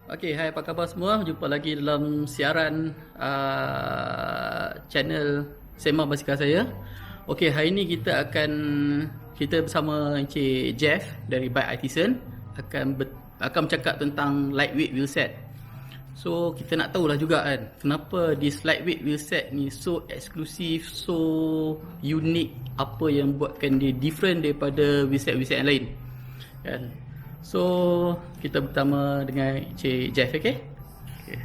Okay, hai, apa khabar semua? Jumpa lagi dalam siaran channel Sema Basikal saya. Okay, hari ni kita bersama Encik Jeff dari Bike Artisan akan bercakap tentang lightweight wheelset. So, kita nak tahulah juga kan, kenapa this lightweight wheelset ni so eksklusif, so unik, apa yang buatkan dia different daripada wheelset-wheelset yang lain. Kan? So, kita bersama dengan Encik Jeff, okay? Okay.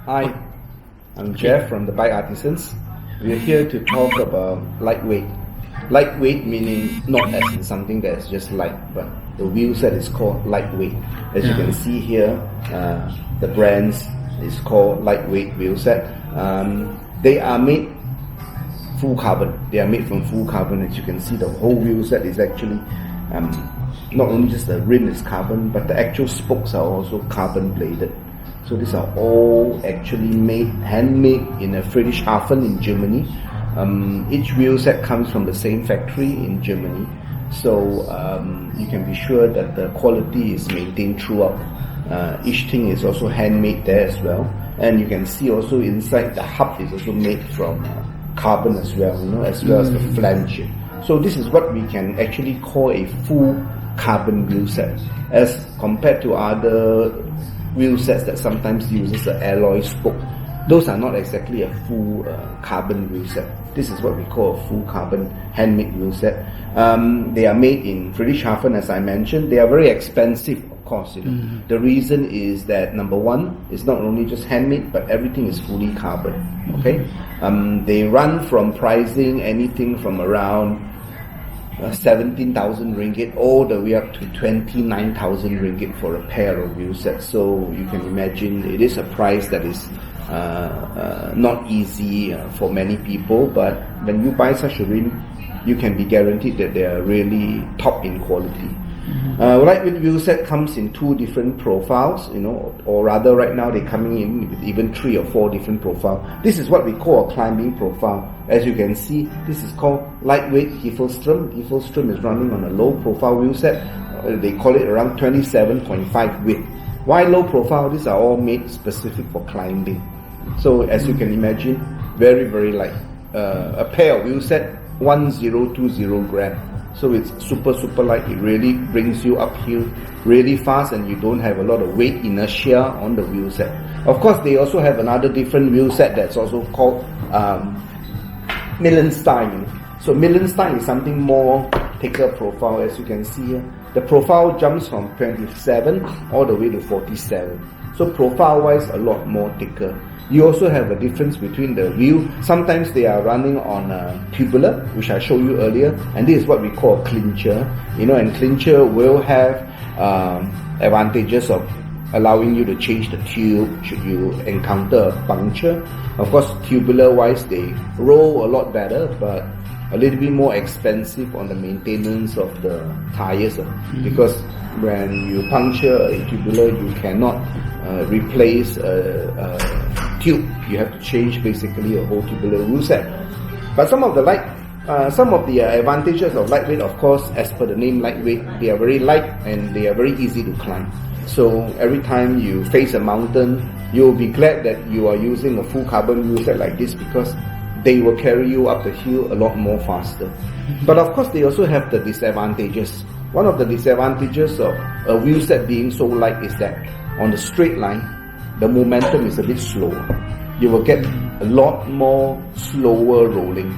Hi, I'm Jeff from the Bike Artisans. We're here to talk about lightweight. Lightweight meaning not as in something that is just light, but the wheel set is called lightweight. As you can see here, the brands is called lightweight wheel set. They are made full carbon. They are made from full carbon. As you can see, the whole wheel set is actually not only just the rim is carbon, but the actual spokes are also carbon bladed. So these are all actually handmade in a Friedrichshafen in Germany. Each wheel set comes from the same factory in Germany. So you can be sure that the quality is maintained throughout. Each thing is also handmade there as well. And you can see also inside the hub is also made from carbon as well, as well as the flange. So this is what we can actually call a full carbon wheel set, as compared to other wheel sets that sometimes uses an alloy spoke. Those are not exactly a full carbon wheel set. This is what we call a full carbon handmade wheel set. They are made in Friedrichshafen, as I mentioned. They are very expensive, of course. The reason is that number one, it's not only just handmade, but everything is fully carbon. Okay, they run from pricing anything from around 17,000 ringgit all the way up to 29,000 ringgit for a pair of wheel sets. So you can imagine it is a price that is not easy for many people, but when you buy such a rim, you can be guaranteed that they are really top in quality. Lightweight wheel set comes in two different profiles, or rather right now they're coming in with even 3 or 4 different profiles. This is what we call a climbing profile. As you can see, this is called lightweight Hiffelstrom. Hiffelstrom is running on a low profile wheel set. They call it around 27.5 width. Why low profile? These are all made specific for climbing. So as you can imagine, very, very light. A pair of wheel set, 1020 gram. So it's super light. It really brings you uphill really fast, and you don't have a lot of weight inertia on the wheel set. Of course, they also have another different wheel set that's also called Millenstein. So Millenstein is something more thicker profile. As you can see here, the profile jumps from 27 all the way to 47. So profile wise, a lot more thicker. You also have a difference between the wheel. Sometimes they are running on a tubular, which I showed you earlier, and this is what we call a clincher. And clincher will have advantages of allowing you to change the tube should you encounter a puncture. Of course, tubular wise, they roll a lot better, but a little bit more expensive on the maintenance of the tires, because when you puncture a tubular, you cannot replace a tube. You have to change basically a whole tubular wheelset. But some of the advantages of lightweight, of course, as per the name lightweight, they are very light and they are very easy to climb. So every time you face a mountain, you'll be glad that you are using a full carbon wheelset like this, because they will carry you up the hill a lot more faster. But of course, they also have the disadvantages. One of the disadvantages of a wheelset being so light is that on the straight line, the momentum is a bit slower. You will get a lot more slower rolling.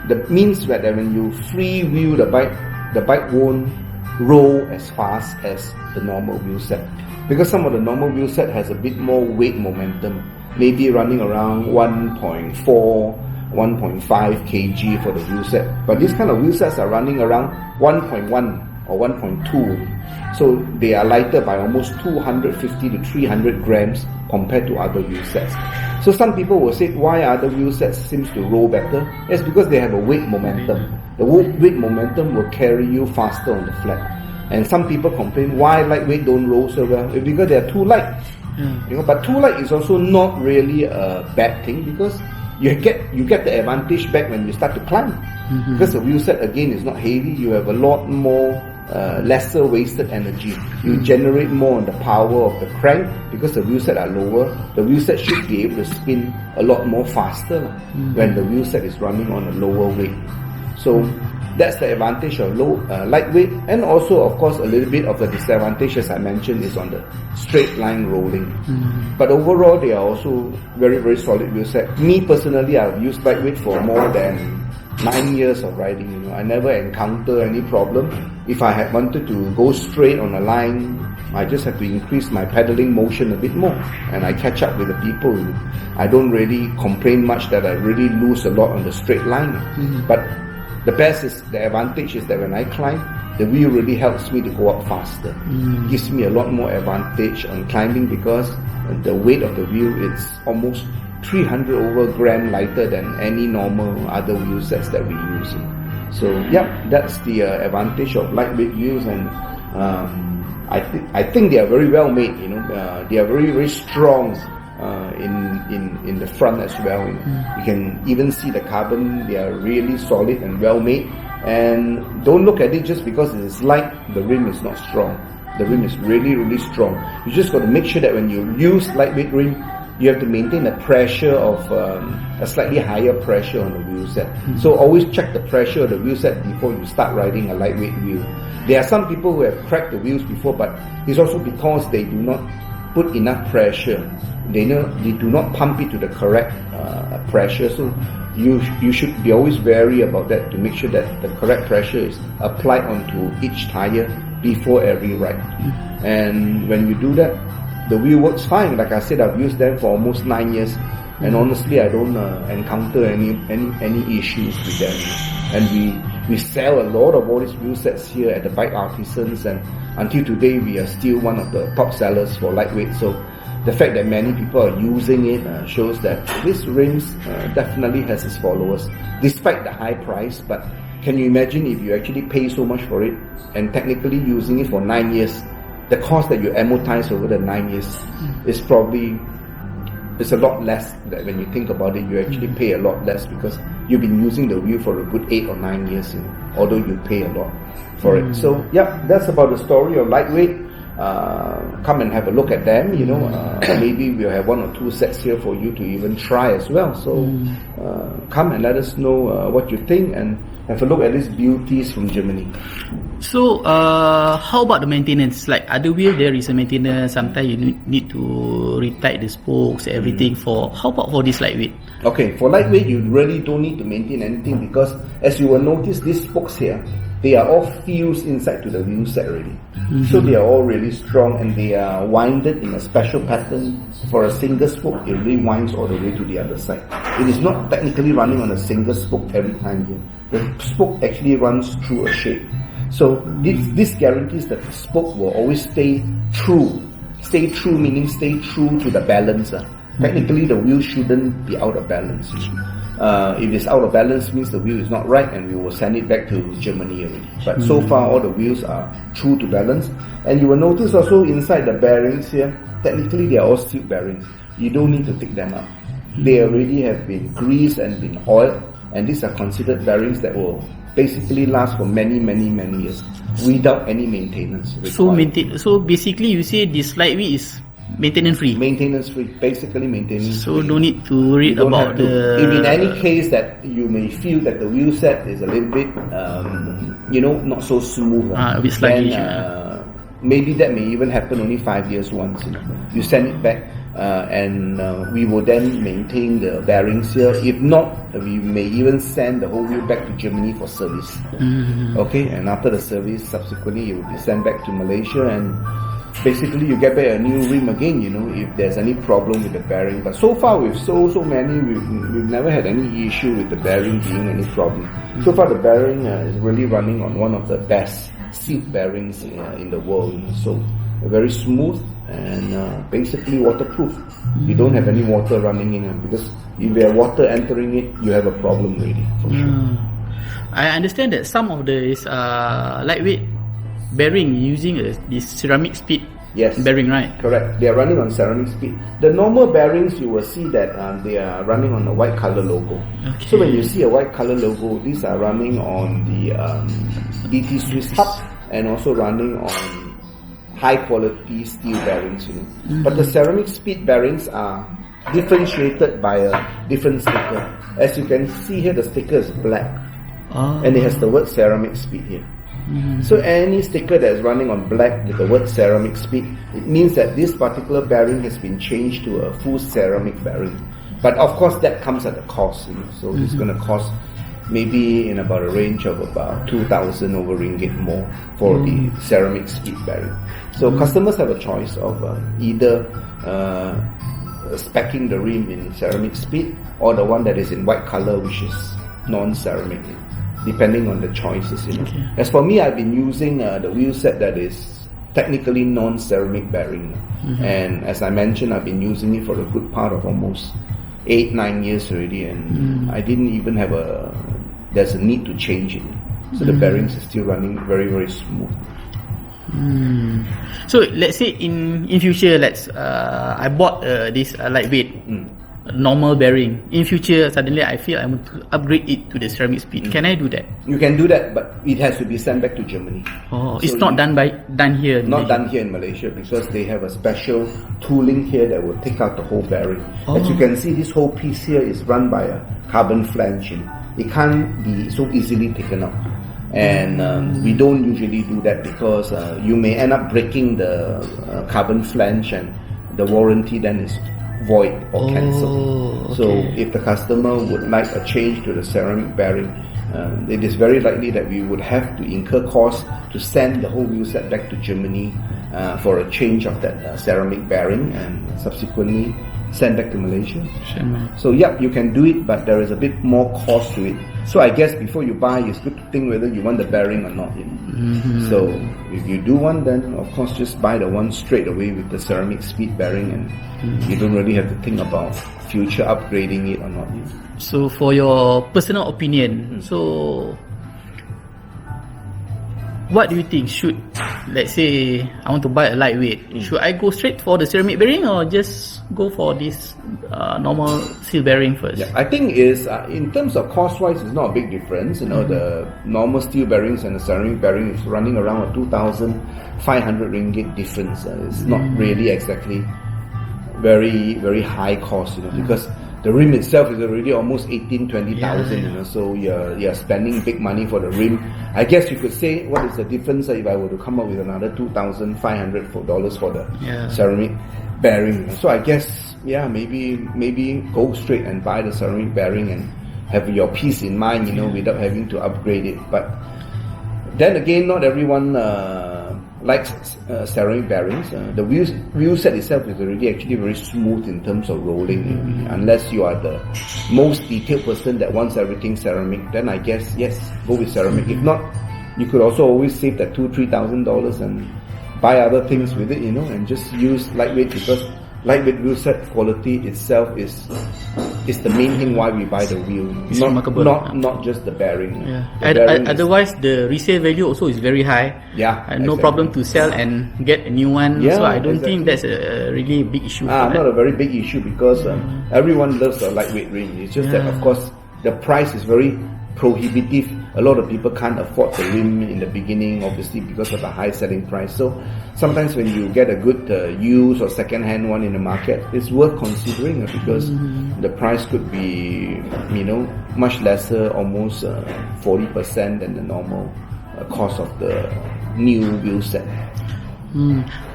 That means that when you free wheel the bike won't roll as fast as the normal wheelset. Because some of the normal wheelset has a bit more weight momentum, maybe running around 1.4, 1.5 kg for the wheelset. But these kind of wheelsets are running around 1.1 or 1.2. So they are lighter by almost 250 to 300 grams compared to other wheelsets. So some people will say, why other wheelsets seems to roll better? It's because they have a weight momentum. The weight momentum will carry you faster on the flat. And some people complain why lightweight don't roll so well. It's because they are too light. But too light is also not really a bad thing, because you get the advantage back when you start to climb. Because the wheelset again is not heavy, you have a lot more lesser wasted energy. You generate more on the power of the crank, because the wheelset are lower. The wheelset should be able to spin a lot more faster when the wheelset is running on a lower weight. So that's the advantage of lightweight, and also of course a little bit of the disadvantage, as I mentioned, is on the straight line rolling. But overall, they are also very, very solid wheelset. Me personally, I've used lightweight for more than 9 years of riding. I never encounter any problem. If I had wanted to go straight on a line, I just have to increase my pedaling motion a bit more, and I catch up with the people. I don't really complain much that I really lose a lot on the straight line. But the advantage is that when I climb, the wheel really helps me to go up faster. Gives me a lot more advantage on climbing, because the weight of the wheel is almost 300 over gram lighter than any normal other wheel sets that we use. So yeah, that's the advantage of lightweight wheels, and I think they are very well made. They are very, very strong in the front as well. You can even see the carbon. They are really solid and well made. And don't look at it just because it is light, the rim is not strong. The rim is really, really strong. You just got to make sure that when you use lightweight rim, you have to maintain a pressure of a slightly higher pressure on the wheel set. So always check the pressure of the wheel set before you start riding a lightweight wheel. There are some people who have cracked the wheels before, but it's also because they do not put enough pressure. They do not pump it to the correct pressure. So you should be always wary about that, to make sure that the correct pressure is applied onto each tire before every ride. And when you do that, the wheel works fine. Like I said, I've used them for almost 9 years, and honestly, I don't encounter any issues with them. And we sell a lot of all these wheel sets here at the Bike Artisans, and until today, we are still one of the top sellers for lightweight. So the fact that many people are using it shows that this rims definitely has its followers, despite the high price. But can you imagine if you actually pay so much for it, and technically using it for 9 years? The cost that you amortize over the 9 years is it's a lot less. That when you think about it, you actually pay a lot less, because you've been using the wheel for a good 8 or 9 years, although you pay a lot for it. So yeah, that's about the story of lightweight. Come and have a look at them. Maybe we'll have 1 or 2 sets here for you to even try as well. So come and let us know what you think, and have a look at these beauties from Germany. So how about the maintenance? Like other wheel, there is a maintenance. Sometimes you need to retight the spokes, everything. How about for this lightweight? Okay, for lightweight, you really don't need to maintain anything, because as you will notice, these spokes here, they are all fused inside to the wheel set already. So they are all really strong, and they are winded in a special pattern. For a single spoke, it really winds all the way to the other side. It is not technically running on a single spoke every time here. The spoke actually runs through a shape. So this guarantees that the spoke will always stay true. Stay true meaning stay true to the balance. Technically, the wheel shouldn't be out of balance. If it's out of balance, means the wheel is not right, and we will send it back to Germany already. But so far, all the wheels are true to balance. And you will notice also inside the bearings here, technically they are all steel bearings. You don't need to take them out. They already have been greased and been oiled, and these are considered bearings that will basically last for many years without any maintenance required. So basically, you say this lightweight is maintenance free. Maintenance free, basically maintenance free. So no need to worry about the. If in any case that you may feel that the wheel set is a little bit, not so smooth, a bit sluggish. Maybe that may even happen only 5 years once. You send it back, and we will then maintain the bearings here. If not, we may even send the whole wheel back to Germany for service. Okay, and after the service, subsequently it will be sent back to Malaysia, and basically you get back a new rim again, if there's any problem with the bearing. But so far with so many, we've never had any issue with the bearing being any problem. So far the bearing is really running on one of the best seat bearings in the world. So very smooth and basically waterproof. You don't have any water running in it, because if you have water entering it, you have a problem really, for sure. I understand that some of the lightweight bearing using this ceramic speed bearing, right? Correct. They are running on ceramic speed. The normal bearings, you will see that they are running on a white color logo. Okay. So when you see a white color logo, these are running on the DT Swiss hub, and also running on high quality steel bearings. But the ceramic speed bearings are differentiated by a different sticker. As you can see here, the sticker is black, and it has the word ceramic speed here. So any sticker that is running on black with the word ceramic speed, it means that this particular bearing has been changed to a full ceramic bearing. But of course that comes at a cost, so it's going to cost maybe in about a range of about 2,000 over ringgit more for the ceramic speed bearing. So customers have a choice of either speccing the rim in ceramic speed, or the one that is in white color, which is non-ceramic, depending on the choices. Okay. As for me, I've been using the wheel set that is technically non-ceramic bearing, and as I mentioned, I've been using it for a good part of almost 8-9 years already, and I didn't even have there's a need to change it. So the bearings are still running very smooth. So let's say in future, I bought this lightweight normal bearing. In future, suddenly I feel I want to upgrade it to the ceramic speed. Can I do that? You can do that, but it has to be sent back to Germany. So it's not done here. Not done here in Malaysia, because they have a special tooling here that will take out the whole bearing. As you can see, this whole piece here is run by a carbon flange. It can't be so easily taken out. And we don't usually do that, because you may end up breaking the carbon flange, and the warranty then is void or cancelled. So if the customer would like a change to the ceramic bearing, it is very likely that we would have to incur costs to send the whole wheel set back to Germany for a change of that ceramic bearing, and subsequently send back to Malaysia. So yeah, you can do it, but there is a bit more cost to it. So I guess before you buy, it's good to think whether you want the bearing or not. So if you do want, then of course just buy the one straight away with the ceramic speed bearing, and you don't really have to think about future upgrading it or not. So for your personal opinion, so what do you think? Should, let's say I want to buy a lightweight, should I go straight for the ceramic bearing, or just go for this normal steel bearing first? Yeah, I think is in terms of cost wise, it's not a big difference. The normal steel bearings and the ceramic bearing is running around a 2,500 ringgit difference. It's not really exactly very high cost, because the rim itself is already almost 18,000-20,000. So you're spending big money for the rim. I guess you could say, what is the difference if I were to come up with another $2,500 for the ceramic bearing? So I guess maybe go straight and buy the ceramic bearing and have your peace in mind, without having to upgrade it. But then again, not everyone likes ceramic bearings. The wheel set itself is already actually very smooth in terms of rolling. Unless you are the most detailed person that wants everything ceramic, then I guess yes, go with ceramic. If not, you could also always save that $2,000-3,000 and buy other things with it, and just use lightweight, because lightweight wheel set quality itself is is the main thing why we buy the wheel. It's remarkable. Not just the bearing. Yeah. The bearing Otherwise, the resale value also is very high. Yeah, No exactly. problem to sell and get a new one. Yeah, So I don't exactly. think that's a really big issue. Not a very big issue because everyone loves a lightweight rim. It's just that, of course, the price is very prohibitive. A lot of people can't afford the rim in the beginning, obviously, because of the high selling price. So sometimes when you get a good used or second-hand one in the market, it's worth considering because the price could be, much lesser, almost 40% than the normal cost of the new wheel set.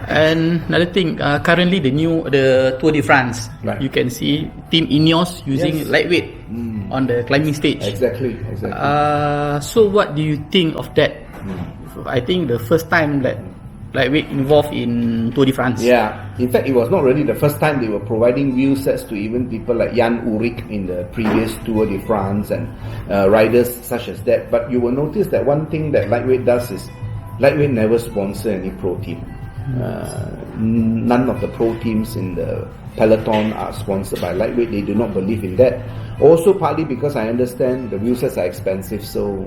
And another thing, currently the Tour de France, Right. you can see Team Ineos using Yes. lightweight on the climbing stage. Exactly. So what do you think of that? I think the first time that lightweight involved in Tour de France. Yeah, in fact, it was not really the first time they were providing wheel sets to even people like Jan Urik in the previous Tour de France and riders such as that. But you will notice that one thing that lightweight does is lightweight never sponsor any pro team. None of the pro teams in the peloton are sponsored by lightweight. They do not believe in that. Also, partly because I understand the wheel sets are expensive, so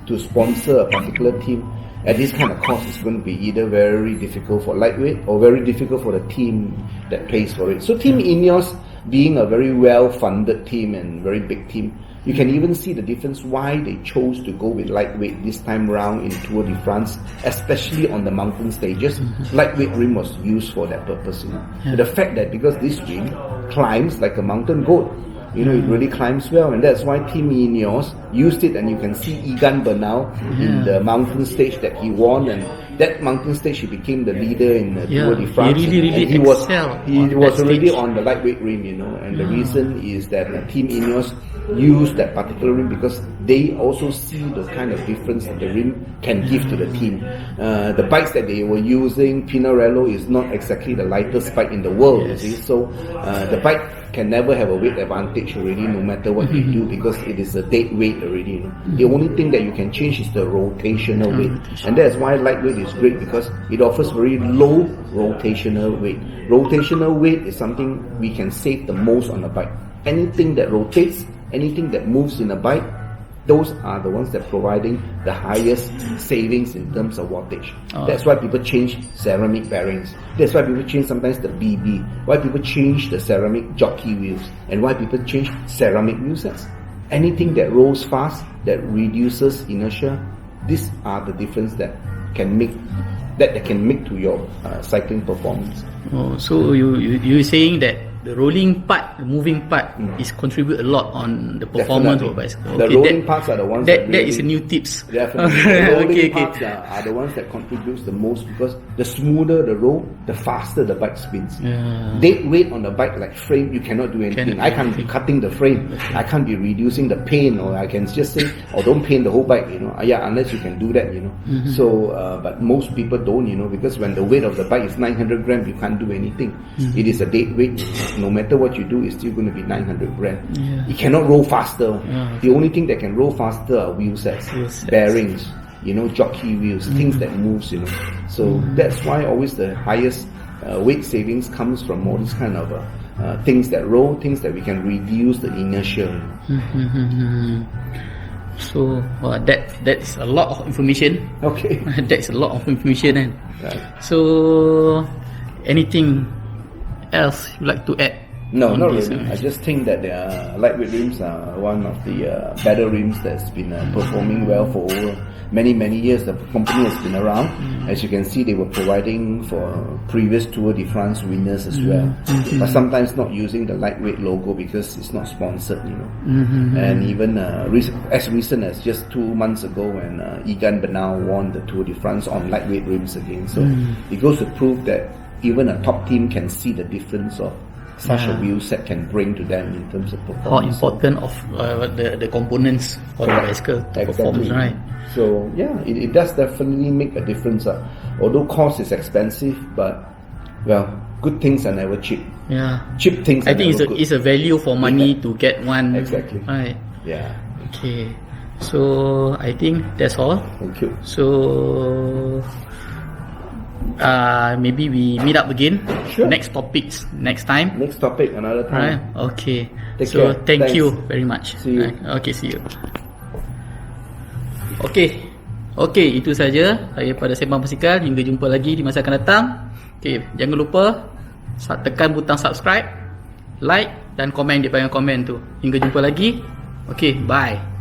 to sponsor a particular team at this kind of cost is going to be either very difficult for lightweight or very difficult for the team that pays for it. So Team Ineos, being a very well-funded team and very big team, you can even see the difference why they chose to go with lightweight this time round in Tour de France, especially on the mountain stages. Lightweight rim was used for that purpose. The fact that because this rim climbs like a mountain goat, it really climbs well, and that's why Team Ineos used it. And you can see Egan Bernal in the mountain stage that he won, and that mountain stage he became the leader in the Tour de France. He really he was excelled already stage. on the lightweight rim, and the reason is that Team Ineos used that particular rim because they also see the kind of difference that the rim can give to the team. The bikes that they were using, Pinarello, is not exactly the lightest bike in the world, you see. So the bike can never have a weight advantage already, no matter what you do, because it is a dead weight already. The only thing that you can change is the rotational weight, and that's why lightweight is great because it offers very low rotational weight. Rotational weight is something we can save the most on a bike. Anything that rotates, anything that moves in a bike, those are the ones that are providing the highest savings in terms of wattage. That's why people change ceramic bearings. That's why people change sometimes the BB. Why people change the ceramic jockey wheels. And why people change ceramic wheel sets. Anything that rolls fast, that reduces inertia, these are the difference that can make to your cycling performance. So you're saying that the rolling part, the moving part is contribute a lot on the performance of a bicycle. The rolling parts are the ones that really, is a new tips. Definitely. The rolling parts are the ones that contributes the most because the smoother the roll, the faster the bike spins. Dead weight on the bike like frame, you cannot do anything. I can't be cutting the frame. I can't be reducing the pain, or I can just say, don't paint the whole bike, unless you can do that, So, but most people don't, because when the weight of the bike is 900 grams, you can't do anything. It is a dead weight. No matter what you do, it's still going to be 900 grams. It cannot roll faster. The only thing that can roll faster are wheel sets, bearings, jockey wheels, things that moves, So that's why always the highest weight savings comes from all these kind of things that roll, things that we can reduce the inertia. So that is a lot of information. Okay. That's a lot of information. Right. So anything else you like to add? No, not really. I just think that lightweight rims are one of the better rims that's been performing well for over many years. The company has been around. As you can see, they were providing for previous Tour de France winners as well. But sometimes not using the lightweight logo because it's not sponsored, And even as recent as just 2 months ago when Egan Bernal won the Tour de France on lightweight rims again. So it goes to prove that even a top team can see the difference of such a wheel set can bring to them in terms of performance. How important of the components for the bicycle performance, right? So yeah, it does definitely make a difference. Although cost is expensive, but good things are never cheap. Yeah, cheap things. I think it's a value for money to get one. Exactly. Right. Yeah. Okay. So I think that's all. Thank you. So maybe we meet up again. Sure. Next topics next time. Next topic another Right. time. Okay. Take So care. thank Thanks. you very much. See you. Okay, see you. Okay, itu saja saya pada Sembang Basikal. Hingga jumpa lagi di masa akan datang. Okay, jangan lupa tekan butang subscribe, like dan komen di bahagian komen tu. Hingga jumpa lagi. Okay, bye.